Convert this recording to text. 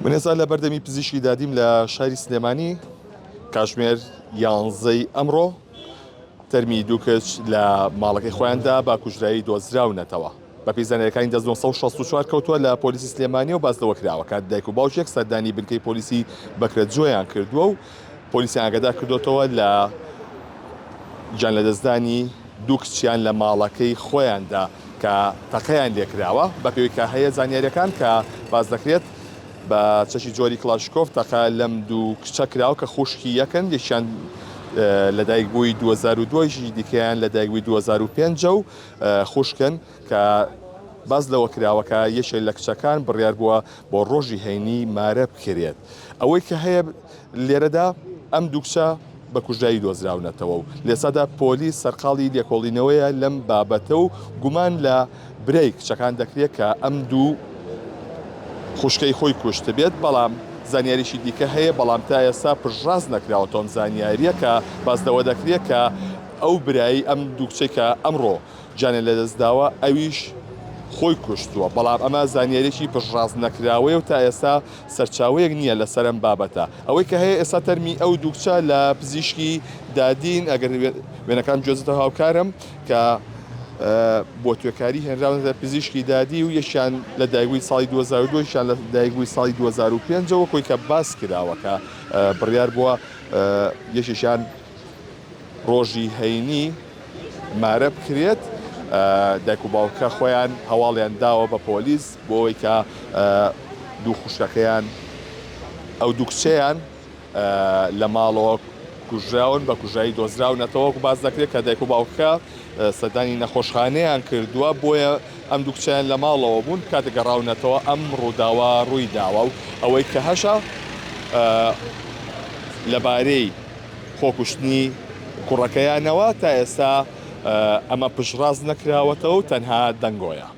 منێزان لە بەردەمی پزیشکی دادیم لە شاری سلێمانی کاتژمێر 11 ئەمڕۆ تەرمی دوو کەس لە ماڵەکەی خۆیاندا بە کوژرایی دۆزراونەتەوە. بە پێیزانەرەکانی 1964 کەوتووە لە پۆلیسی سلێمانی و بازدەوە کراوە کات دایک و باوکێک سەردانی بنکەی پۆلیسی بەکرەجۆیان کردووە و پۆلیسیان ئاگادار کردوتەوە لە گیان لەدەستدانی دوو کچیان لە ماڵەکەی خۆیاندا کە تەقەیان لێکراوە بە پێوەی کە هەیە زانیاریەکان کە باز دەکرێت بە چەشی جۆری کلاشکۆف تەقە لەم دوو کچە کراوە کە خوشکی یەکن، یەکیان لەدایکبووی 2002 دیکەیان لەدایکبووی 2005 و خوشکن کە باز لەوە کراوەکە یەکێک لە کچەکان بڕیار بووە بۆ ڕۆژی هەینی مارە بکرێت. ئەوەی کە هەیە لێرەدا ئەم دوو کچە بە کوژایی دۆزراونەتەوە و لێسادا پۆلیس سەرقاڵی لێکۆڵینەوەیە لەم بابەتە و گومان لە برەی کچەکان دەکرێت کە ئەم دوو خوشکەی خۆی کوشت بێت، بەڵام زانیاریشی دیکە هەیە، بەڵام تا ئێستا پژڕاز نەکراوە تۆم زانیاریە کە بازدەوە دەکرێت کە ئەو برایی ئەم دوو کچەی کە ئەمڕۆ گیانیان لەدەستداوە ئەویش خۆی کوشتووە، بەڵام ئەمە زانیاریی پژڕاز نەکراوەیە و تا ئێستا سەرچاوەیەک نییە لەسەر ئەم بابەتە. ئەوەی کە هەیە ئێستا تەرمی ئەو دوو کچە لە پزیشکی دادین ئەگەر وێنەکان گوێزتەوە هاوکارم کە بۆ توێکاری هێنراون لە پزیشکی دادی و یەکیان لە دایکبووی ساڵی 2002 یەکیان لە دایکبووی ساڵی 2005 ەوە کۆی کە باس کراوە کە بڕیار بووە یەکێکیان ڕۆژی هەینی مارە بکرێت. دایک و باوکە خۆیان هەواڵیان داوە بە پۆلیس بۆ ئەوەی کە دوو خوشکەکەیان ئەو دوو کچەیان لە ماڵەوە کوژراون بە کوژایی دۆزراونەتەوە و باز دەکرێت کە دایک و باوکە سەردانی نەخۆشخانەیان کردووە بۆیە ئەم دوو کچیان لە ماڵەوە بوون کاتێک گەڕاونەتەوە ئەم ڕووداوە ڕووی داوە و ئەوەی کە هەشە لەبارەی خۆکوشتنی کوڕەکەیانەوە تا ئێستا ئەمە پشڕاز نەکراوەتەوە و تەنها دەنگۆیە.